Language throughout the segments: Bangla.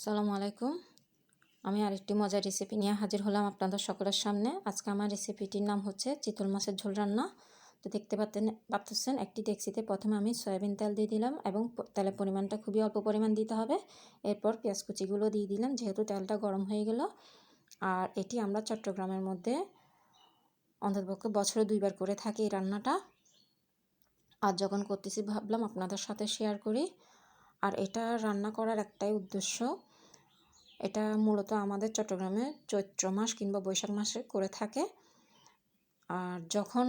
আসসালামু আলাইকুম। আমি আরেকটি মজার রেসিপি নিয়ে হাজির হলাম আপনাদের সকলের সামনে। আজকে আমার রেসিপিটির নাম হচ্ছে চিতল মাছের ঝোল রান্না। তো দেখতে পাচ্ছেন একটি ডেক্সিতে প্রথমে আমি সয়াবিন তেল দিয়ে দিলাম এবং তেলের পরিমাণটা খুবই অল্প পরিমাণ দিতে হবে। এরপর পেঁয়াজ কুচিগুলো দিয়ে দিলাম যেহেতু তেলটা গরম হয়ে গেল। আর এটি আমরা চট্টগ্রামের মধ্যে অন্ততপক্ষে বছরে 2 বার করে থাকি এই রান্নাটা। আর যখন করতেছি ভাবলাম আপনাদের সাথে শেয়ার করি। আর এটা রান্না করার একটাই উদ্দেশ্য, এটা মূলত আমাদের চট্টগ্রামে চৈত্র মাস কিংবা বৈশাখ মাসে করে থাকে। আর যখন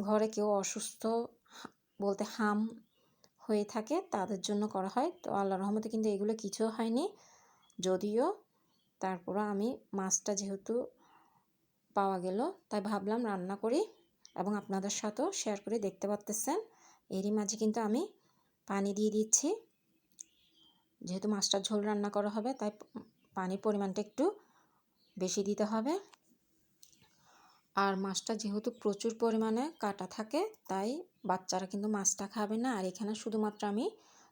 ঘরে কেউ অসুস্থ বলতে হাম হয়ে থাকে তাদের জন্য করা হয়। তো আল্লাহর রহমতে কিন্তু এগুলো কিছু হয়নি, যদিও তারপরে আমি মাছটা যেহেতু পাওয়া গেল তাই ভাবলাম রান্না করি এবং আপনাদের সাথেও শেয়ার করে। দেখতে পাচ্ছেন এরই মাঝে কিন্তু আমি পানি দিয়ে দিচ্ছি, যেহেতু মাছটা ঝোল রান্না করা হবে তাই পানির পরিমাণটা একটু বেশি দিতে হবে। আর মাছটা যেহেতু প্রচুর পরিমাণে কাটা থাকে তাই বাচ্চারা কিন্তু মাছটা খাবে না। আর এখানে শুধুমাত্র আমি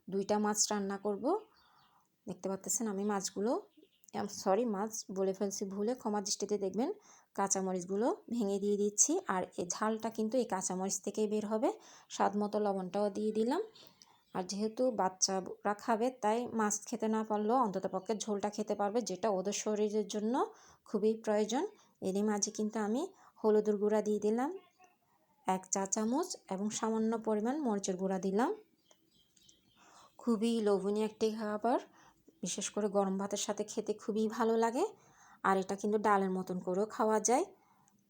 2টা মাছ রান্না করব। দেখতে পাচ্ছেন আমি মাছগুলো মাছ বলে ফেলছি ভুলে, ক্ষমা দৃষ্টিতে দেখবেন। কাঁচামরিচগুলো ভেঙে দিয়ে দিচ্ছি, আর এই ঝালটা কিন্তু এই কাঁচামরিচ থেকেই বের হবে। স্বাদ মতো লবণটাও দিয়ে দিলাম। আর যেহেতু বাচ্চারা খাবে তাই মাছ খেতে না পারলেও অন্ততপক্ষে ঝোলটা খেতে পারবে, যেটা ওদের শরীরের জন্য খুবই প্রয়োজন। এরই মাঝে কিন্তু আমি হলুদের গুঁড়া দিয়ে দিলাম 1 চা চামচ এবং সামান্য পরিমাণ মরিচের গুঁড়া দিলাম। খুবই লোভনীয় একটি খাবার, বিশেষ করে গরম ভাতের সাথে খেতে খুবই ভালো লাগে। আর এটা কিন্তু ডালের মতন করেও খাওয়া যায়,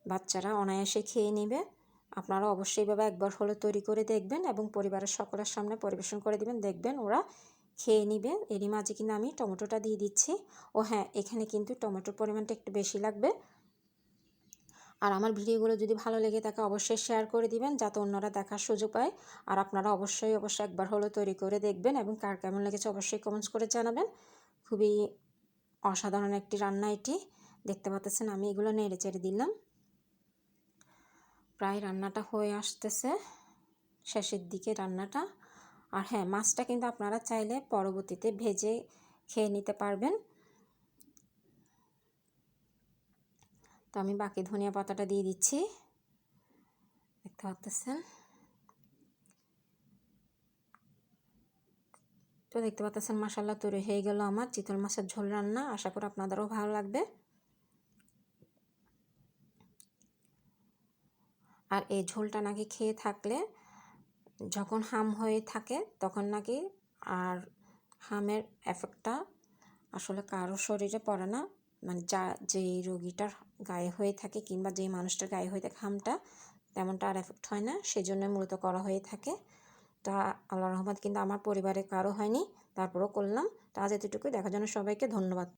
বাচ্চারা অনায়াসে খেয়ে নেবে। আপনারা অবশ্যই এভাবে একবার হলে তৈরি করে দেখবেন এবং পরিবারের সকলের সামনে পরিবেশন করে দিবেন, দেখবেন ওরা খেয়ে নেবে। এরই মাঝে কিন্তু আমি টমেটোটা দিয়ে দিচ্ছি। ও হ্যাঁ, এখানে কিন্তু টমেটোর পরিমাণটা একটু বেশি লাগবে। আর আমার ভিডিওগুলো যদি ভালো লেগে থাকে অবশ্যই শেয়ার করে দিবেন যাতে অন্যরা দেখার সুযোগ পায়। আর আপনারা অবশ্যই একবার হলেও তৈরি করে দেখবেন এবং কার কেমন লেগেছে অবশ্যই কমেন্টস করে জানাবেন। খুবই অসাধারণ একটি রান্না এটি। দেখতে পাচ্ছেন আমি এগুলো নেড়ে চেড়ে দিলাম। প্রায় রান্নাটা হয়ে আসতেছে, শেষের দিকে রান্নাটা। আর হ্যাঁ, মাছটা কিন্তু আপনারা চাইলে পরবর্তীতে ভেজে খেয়ে নিতে পারবেন। তো আমি বাকি ধনিয়া পাতাটা দিয়ে দিচ্ছি, দেখতে পাচ্ছেন। তো দেখতে পাচ্ছেন মাশাআল্লাহ তৈরি হয়ে গেল আমার চিতল মাছের ঝোল রান্না। আশা করি আপনাদেরও ভালো লাগবে। আর এই ঝোলটা নাকি খেয়ে থাকলে যখন হাম হয়ে থাকে তখন নাকি আর হামের এফেক্টটা আসলে কারো শরীরে পড়ে না, মানে যেই রোগীটার গায়ে হয়ে থাকে কিংবা যেই মানুষটার গায়ে হয়ে থাকে হামটা, তেমনটা আর এফেক্ট হয় না। সেজন্য মূলত করা হয়ে থাকে। তা আল্লাহর রহমত কিন্তু আমার পরিবারে কারো হয়নি, তারপরেও করলাম। তা আজ এতটুকুই, দেখার জন্য সবাইকে ধন্যবাদ।